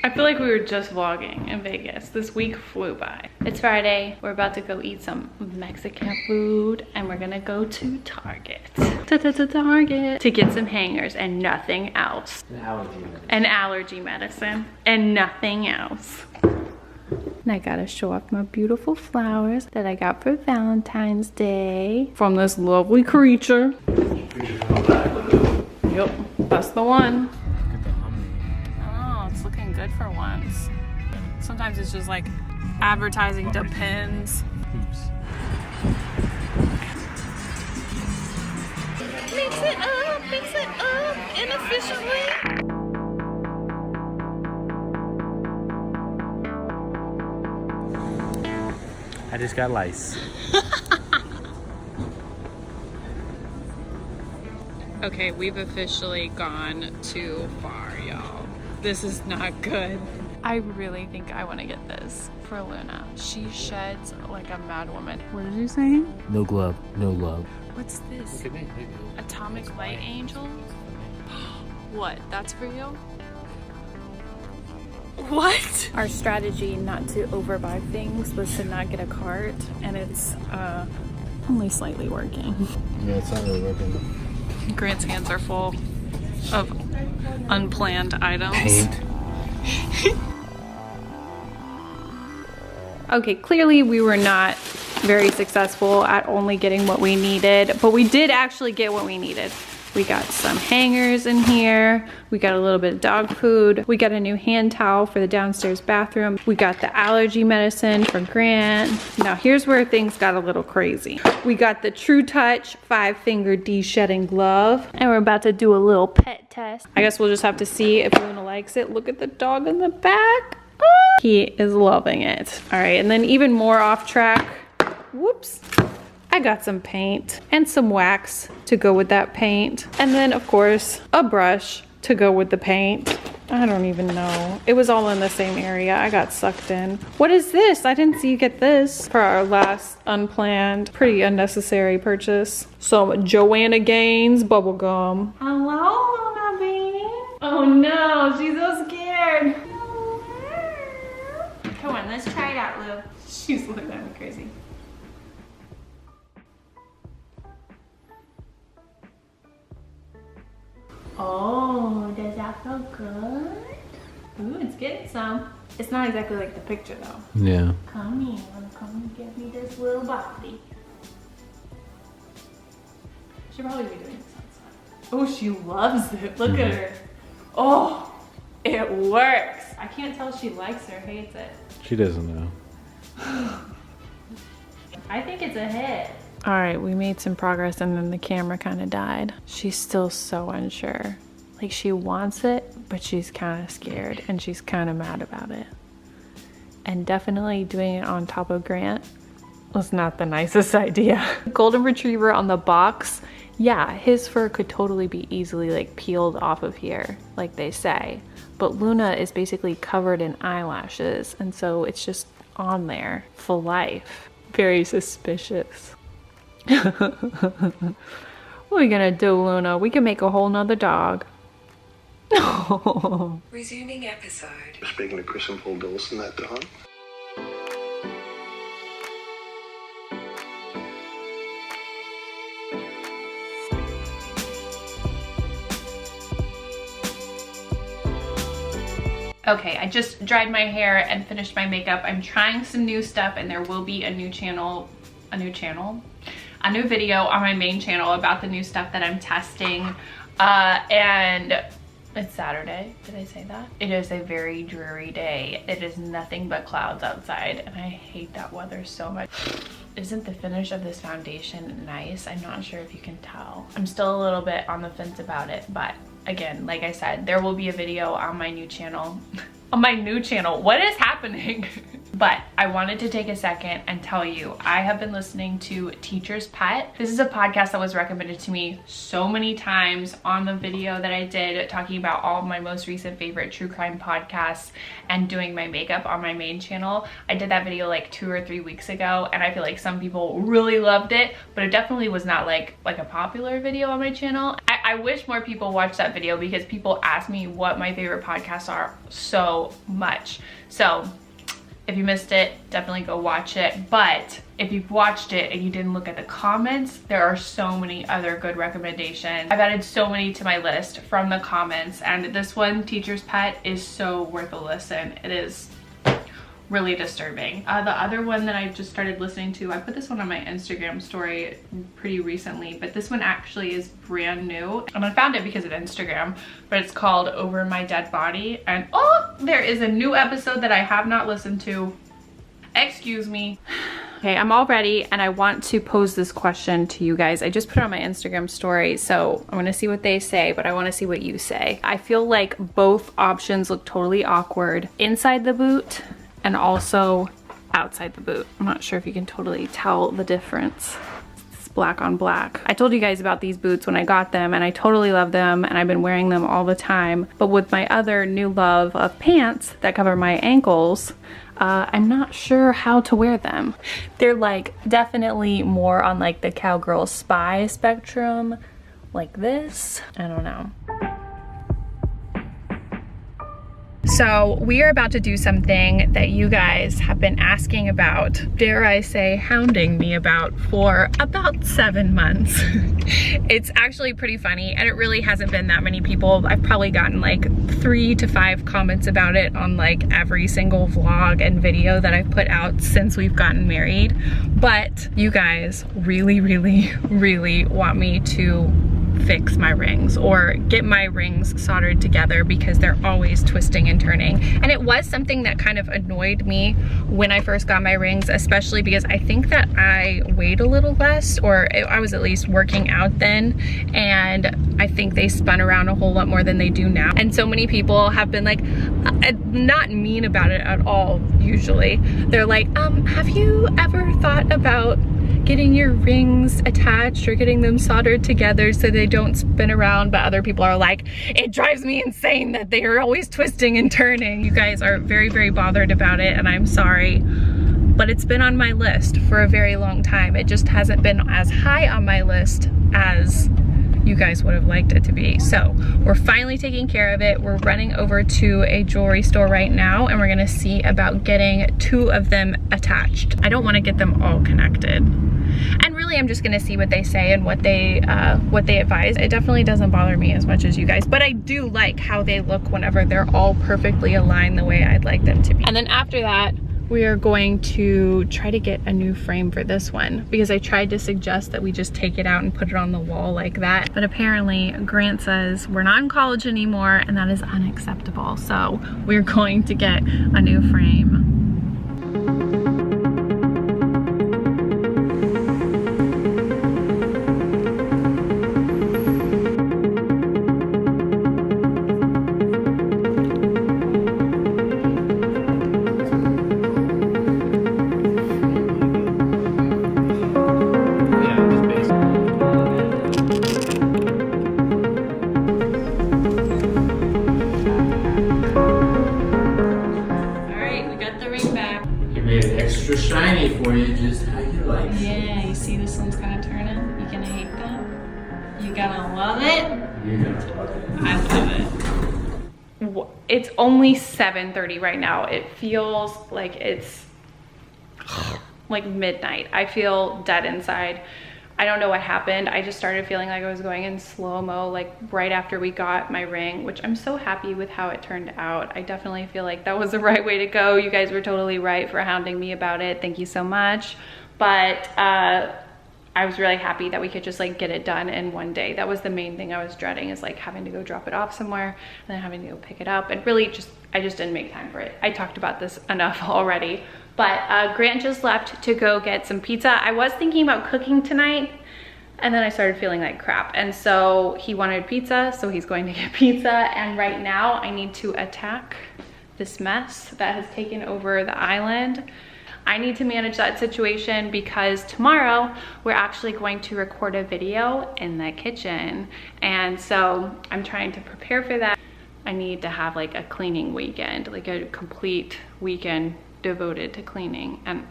I feel like we were just vlogging in Vegas. This week flew by. It's Friday. We're about to go eat some Mexican food and we're gonna go to Target. Target to get some hangers and nothing else. An allergy medicine and nothing else. And I gotta show off my beautiful flowers that I got for Valentine's Day from this lovely creature. Yep, that's the one. Oh, it's looking good for once. Sometimes it's just like advertising depends. Oops. Mix it up inefficiently. I just got lice. Okay, we've officially gone too far, y'all. This is not good. I really think I want to get this for Luna. She sheds like a mad woman. What did you say? No glove, no love. What's this? Look at me. Atomic Light Angel? What? That's for you? What? Our strategy not to overbuy things was to not get a cart, and it's only slightly working. Yeah, it's not really working. Grant's hands are full of unplanned items. Paint. Okay, clearly we were not very successful at only getting what we needed, but we did actually get what we needed. We got some hangers in here. We got a little bit of dog food. We got a new hand towel for the downstairs bathroom. We got the allergy medicine for Grant. Now here's where things got a little crazy. We got the True Touch 5-finger de-shedding glove, and we're about to do a little pet test. I guess we'll just have to see if Luna likes it. Look at the dog in the back. Ah, he is loving it. All right, and then even more off track. Whoops. I got some paint and some wax to go with that paint. And then of course, a brush to go with the paint. I don't even know. It was all in the same area. I got sucked in. What is this? I didn't see you get this for our last unplanned, pretty unnecessary purchase. Some Joanna Gaines bubble gum. Hello, Luna baby. Oh no, she's so scared. Come on, let's try it out, Lou. She's looking at me crazy. Oh, does that feel good? Ooh, it's getting some. It's not exactly like the picture though. Yeah. Come here, come and give me this little body. She'll probably be doing this outside. Oh, she loves it. Look at her. Oh, it works. I can't tell if she likes it or hates it. She doesn't know. I think it's a hit. All right, we made some progress and then the camera kind of died. She's still so unsure. Like she wants it, but she's kind of scared and she's kind of mad about it. And definitely doing it on top of Grant was not the nicest idea. Golden Retriever on the box, yeah, his fur could totally be easily like peeled off of here, like they say. But Luna is basically covered in eyelashes, and so it's just on there for life. Very suspicious. What are we gonna do, Luna? We can make a whole nother dog. Resuming episode. Speaking to Chris and Paul Dawson that time. Okay, I just dried my hair and finished my makeup. I'm trying some new stuff and there will be a new video on my main channel about the new stuff that I'm testing. And it's Saturday, did I say that? It is a very dreary day. It is nothing but clouds outside and I hate that weather so much. Isn't the finish of this foundation nice? I'm not sure if you can tell. I'm still a little bit on the fence about it, but again, like I said, there will be a video on my new channel. On my new channel, what is happening? But I wanted to take a second and tell you, I have been listening to Teacher's Pet. This is a podcast that was recommended to me so many times on the video that I did talking about all of my most recent favorite true crime podcasts and doing my makeup on my main channel. I did that video like 2 or 3 weeks ago, and I feel like some people really loved it, but it definitely was not like a popular video on my channel. I wish more people watched that video because people ask me what my favorite podcasts are so much. So if you missed it, definitely go watch it. But if you've watched it and you didn't look at the comments, there are so many other good recommendations. I've added so many to my list from the comments, and this one, Teacher's Pet, is so worth a listen. It is really disturbing. The other one that I just started listening to, I put this one on my Instagram story pretty recently, but this one actually is brand new, and I found it because of Instagram, but it's called Over My Dead Body. And oh, there is a new episode that I have not listened to. Excuse me. Okay, I'm all ready, and I want to pose this question to you guys. I just put it on my Instagram story, so I'm gonna see what they say, but I wanna see what you say. I feel like both options look totally awkward. Inside the boot, and also outside the boot. I'm not sure if you can totally tell the difference. It's black on black. I told you guys about these boots when I got them, and I totally love them, and I've been wearing them all the time. But with my other new love of pants that cover my ankles, I'm not sure how to wear them. They're like definitely more on like the cowgirl spy spectrum, like this. I don't know. So we are about to do something that you guys have been asking about, dare I say hounding me about, for about 7 months. It's actually pretty funny, and it really hasn't been that many people. I've probably gotten like 3 to 5 comments about it on like every single vlog and video that I've put out since we've gotten married. But you guys really, really, really want me to fix my rings or get my rings soldered together because they're always twisting and turning. And it was something that kind of annoyed me when I first got my rings, especially because I think that I weighed a little less, or I was at least working out then, and I think they spun around a whole lot more than they do now. And so many people have been like, not mean about it at all usually. They're like, have you ever thought about getting your rings attached or getting them soldered together so they don't spin around? But other people are like, it drives me insane that they are always twisting and turning. You guys are very, very bothered about it, and I'm sorry, but it's been on my list for a very long time. It just hasn't been as high on my list as you guys would have liked it to be. So we're finally taking care of it. We're running over to a jewelry store right now, and we're gonna see about getting 2 of them attached. I don't want to get them all connected. And really, I'm just gonna see what they say and what they advise. It definitely doesn't bother me as much as you guys, but I do like how they look whenever they're all perfectly aligned the way I'd like them to be. And then after that, we are going to try to get a new frame for this one, because I tried to suggest that we just take it out and put it on the wall like that. But apparently Grant says we're not in college anymore, and that is unacceptable. So we're going to get a new frame. Extra shiny for you, just how you like it. Yeah, you see this one's kind of turning? You gonna hate that? You gonna love it? You're gonna love it. I love it. It's only 7:30 right now. It feels like it's like midnight. I feel dead inside. I don't know what happened. I just started feeling like I was going in slow-mo like right after we got my ring, which I'm so happy with how it turned out. I definitely feel like that was the right way to go. You guys were totally right for hounding me about it. Thank you so much. But I was really happy that we could just like get it done in one day. That was the main thing I was dreading, is like having to go drop it off somewhere and then having to go pick it up. And really I just didn't make time for it. I talked about this enough already. But Grant just left to go get some pizza. I was thinking about cooking tonight, and then I started feeling like crap. And so he wanted pizza, so he's going to get pizza. And right now I need to attack this mess that has taken over the island. I need to manage that situation because tomorrow we're actually going to record a video in the kitchen. And so I'm trying to prepare for that. I need to have like a cleaning weekend, like a complete weekend devoted to cleaning. And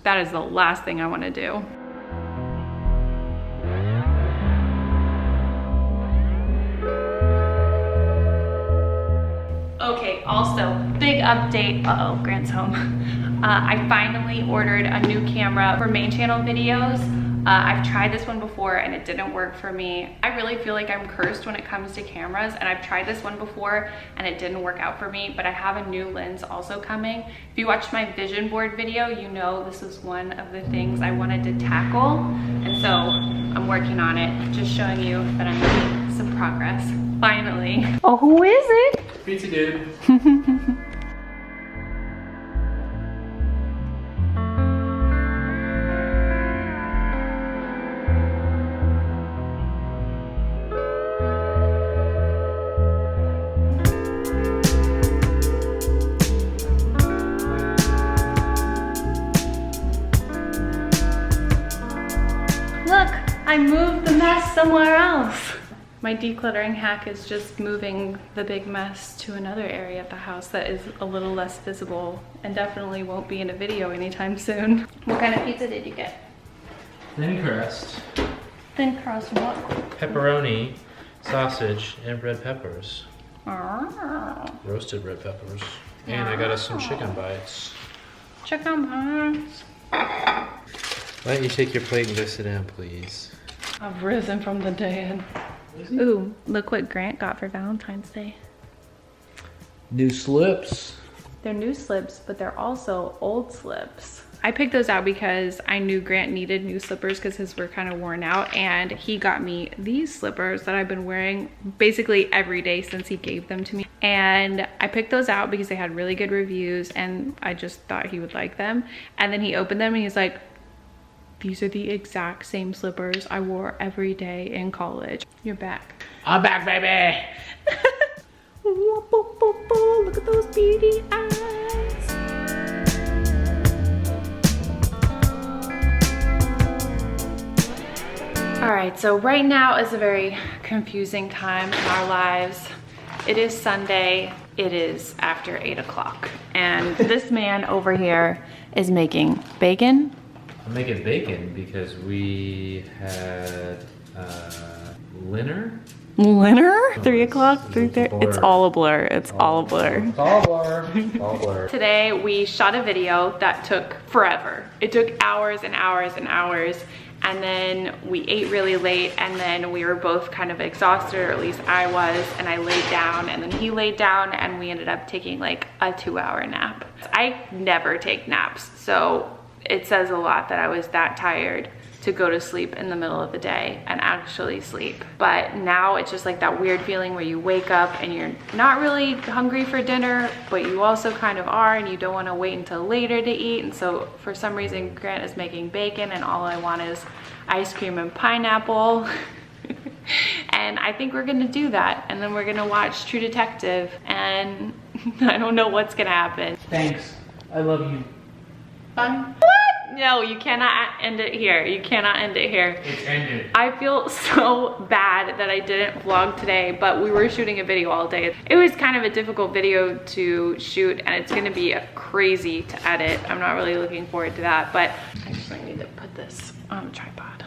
that is the last thing I want to do. Okay, also, big update. Uh-oh, Grant's home. I finally ordered a new camera for main channel videos. I've tried this one before and it didn't work for me. I really feel like I'm cursed when it comes to cameras, and I've tried this one before and it didn't work out for me, but I have a new lens also coming. If you watched my vision board video, you know this is one of the things I wanted to tackle. And so I'm working on it, just showing you that I'm making some progress. Finally. Oh, who is it? Pizza dude. Look, I moved the mess somewhere else. My decluttering hack is just moving the big mess to another area of the house that is a little less visible and definitely won't be in a video anytime soon. What kind of pizza did you get? Thin crust, Thin crust what? pepperoni, sausage, and red peppers. Oh, Roasted red peppers. And I got us some chicken bites. chicken bites. Why don't you take your plate and go sit down, please? I've risen from the dead. Ooh, look what Grant got for Valentine's Day. New slips. They're new slips, but they're also old slips. I picked those out because I knew Grant needed new slippers because his were kind of worn out, and he got me these slippers that I've been wearing basically every day since he gave them to me. And I picked those out because they had really good reviews and I just thought he would like them. And then he opened them and he's like, these are the exact same slippers I wore every day in college. You're back. I'm back, baby. Look at those beady eyes. All right, so right now is a very confusing time in our lives. It is Sunday. It is after 8 o'clock. And this man over here is making bacon. I'm making bacon because we had dinner. Dinner? 3 o'clock? 3:30? It's all a blur. It's all a blur. It's all blur. It's all blur. Today we shot a video that took forever. It took hours and hours and hours. And then we ate really late, and then we were both kind of exhausted, or at least I was, and I laid down, and then he laid down, and we ended up taking like a 2-hour nap. I never take naps, so it says a lot that I was that tired to go to sleep in the middle of the day and actually sleep. But now it's just like that weird feeling where you wake up and you're not really hungry for dinner, but you also kind of are, and you don't want to wait until later to eat. And so for some reason Grant is making bacon and all I want is ice cream and pineapple. And I think we're gonna do that, and then we're gonna watch True Detective, and I don't know what's gonna happen. Thanks. I love you. What? No, you cannot end it here. You cannot end it here. It's ended. I feel so bad that I didn't vlog today, but we were shooting a video all day. It was kind of a difficult video to shoot, and it's gonna be crazy to edit. I'm not really looking forward to that, but I actually need to put this on a tripod.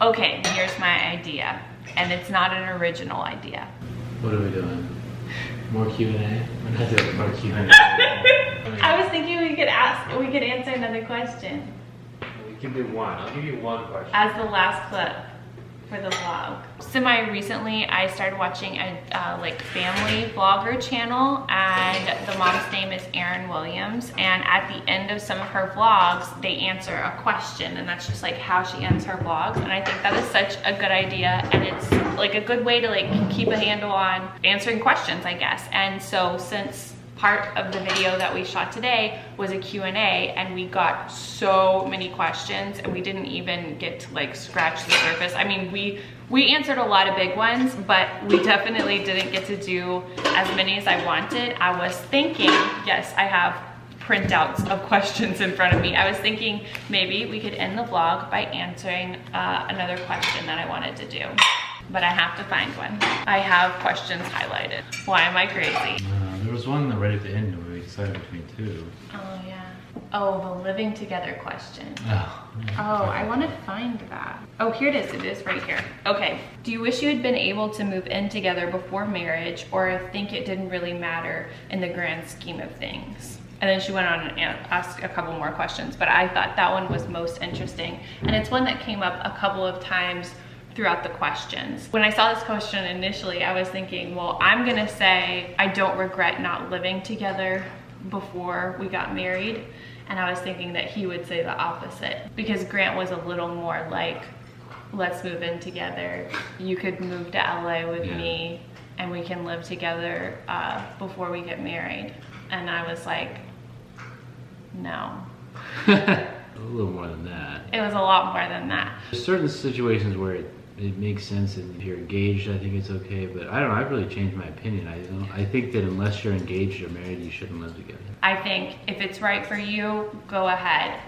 Okay, here's my idea, and it's not an original idea. What are we doing? More Q&A? We're not doing more Q&A. I was thinking we could answer another question We can do one. I'll give you one question. as the last clip for the vlog. Semi-recently, I started watching a like family vlogger channel, and the mom's name is Erin Williams, and at the end of some of her vlogs, they answer a question, and that's just like how she ends her vlogs, and I think that is such a good idea, and it's like a good way to like keep a handle on answering questions, I guess. And so since part of the video that we shot today was a Q&A, and we got so many questions and we didn't even get to like scratch the surface. I mean, we answered a lot of big ones, but we definitely didn't get to do as many as I wanted. I was thinking, yes, I have printouts of questions in front of me. I was thinking maybe we could end the vlog by answering another question that I wanted to do, but I have to find one. I have questions highlighted. Why am I crazy? There was one right at the end where we decided between two. Oh yeah. Oh, the living together question. Oh, I want to find that. Oh, here it is. It is right here. Okay. Do you wish you had been able to move in together before marriage, or think it didn't really matter in the grand scheme of things? And then she went on and asked a couple more questions, but I thought that one was most interesting. And it's one that came up a couple of times throughout the questions. When I saw this question initially, I was thinking, well, I'm gonna say I don't regret not living together before we got married. And I was thinking that he would say the opposite, because Grant was a little more like, let's move in together. You could move to LA with me and we can live together before we get married. And I was like, no. A little more than that. It was a lot more than that. There's certain situations where it makes sense, and if you're engaged, I think it's okay, but I don't know, I've really changed my opinion. I think that unless you're engaged or married, you shouldn't live together. I think if it's right for you, go ahead.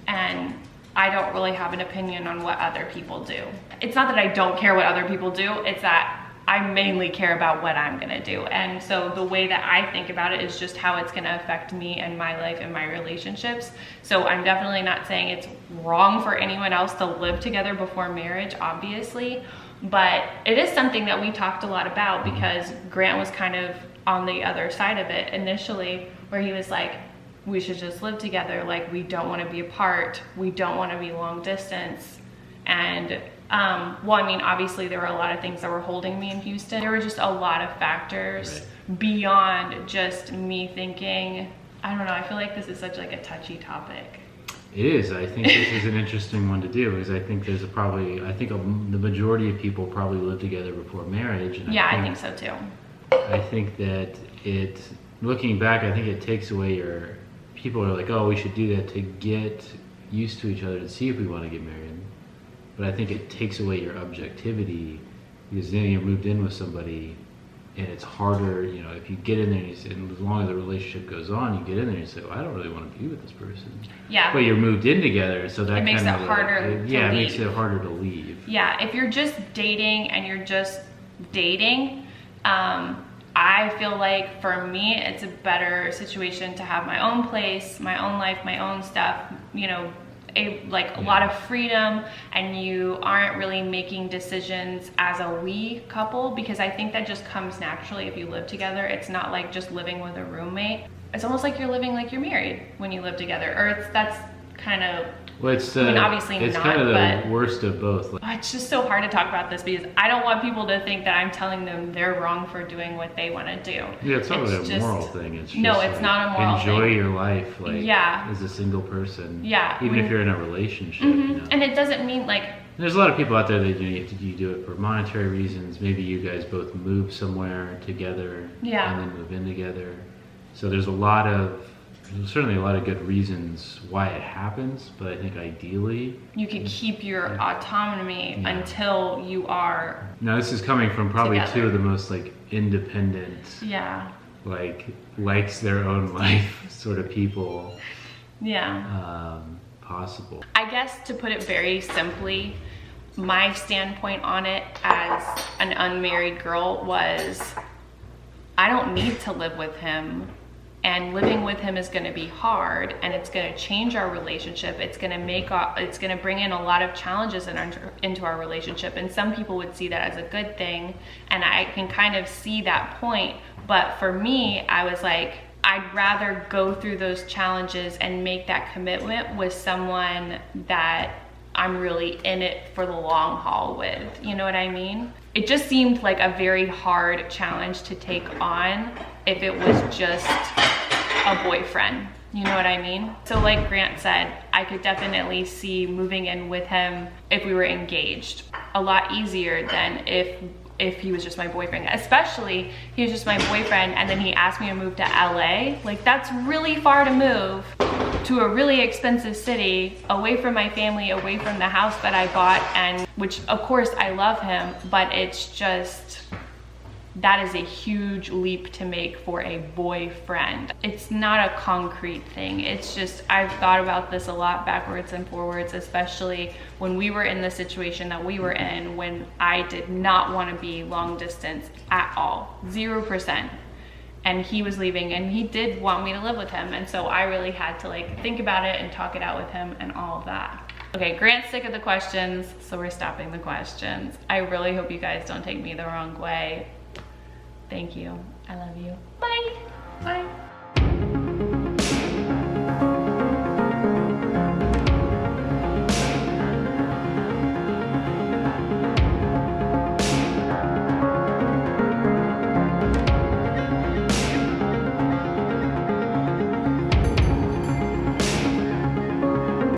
And I don't really have an opinion on what other people do. It's not that I don't care what other people do, it's that I mainly care about what I'm gonna do. And so the way that I think about it is just how it's gonna affect me and my life and my relationships. So I'm definitely not saying it's wrong for anyone else to live together before marriage, obviously, but it is something that we talked a lot about, because Grant was kind of on the other side of it initially, where he was like, we should just live together, like we don't wanna be apart, we don't wanna be long distance. And well, I mean, obviously there were a lot of things that were holding me in Houston. There were just a lot of factors beyond just me thinking, I don't know, I feel like this is such like a touchy topic. It is. I think this is an interesting one to do, because I think there's the majority of people probably live together before marriage. And I think so too. I think that looking back, I think it takes away people are like, oh, we should do that to get used to each other to see if we want to get married. But I think it takes away your objectivity, because then you're moved in with somebody and it's harder, you know, if you get in there and as long as the relationship goes on, you get in there and you say, well, I don't really want to be with this person. Yeah. But you're moved in together, so that it makes it harder to leave. Yeah, it makes it harder to leave. Yeah, if you're just dating and you're just dating, I feel like for me, it's a better situation to have my own place, my own life, my own stuff, you know, a lot of freedom, and you aren't really making decisions as a we couple, because I think that just comes naturally if you live together. It's not like just living with a roommate. It's almost like you're living like you're married when you live together, or that's kind of, well, it's I mean, obviously it's not, kind of but the worst of both. It's just so hard to talk about this, because I don't want people to think that I'm telling them they're wrong for doing what they want to do. Yeah, it's not really a moral thing. It's just no, it's like, not a moral thing. Enjoy your life, like, yeah, as a single person. Yeah, even if you're in a relationship. You know? And it doesn't mean like, there's a lot of people out there that you do it for monetary reasons. Maybe you guys both move somewhere together, and then move in together. So there's certainly a lot of good reasons why it happens, but I think ideally you can keep your autonomy until you are. Now this is coming from probably together. Two of the most like independent, like likes their own life sort of people. Possible. I guess to put it very simply, my standpoint on it as an unmarried girl was, I don't need to live with him. And living with him is going to be hard, and it's going to change our relationship. It's going to bring in a lot of challenges into our relationship. And some people would see that as a good thing, and I can kind of see that point. But for me, I was like, I'd rather go through those challenges and make that commitment with someone that I'm really in it for the long haul with. You know what I mean? It just seemed like a very hard challenge to take on if it was just a boyfriend. You know what I mean? So like Grant said, I could definitely see moving in with him if we were engaged a lot easier than if if he was just my boyfriend, especially he was just my boyfriend and then he asked me to move to LA. Like, that's really far to move to a really expensive city, away from my family, away from the house that I bought, and which of course I love him, but it's just, that is a huge leap to make for a boyfriend. It's not a concrete thing. It's just, I've thought about this a lot backwards and forwards, especially when we were in the situation that we were in, when I did not want to be long distance at all, 0%. And he was leaving and he did want me to live with him. And so I really had to like think about it and talk it out with him and all of that. Okay, Grant's sick of the questions, so we're stopping the questions. I really hope you guys don't take me the wrong way. Thank you. I love you. Bye. Bye.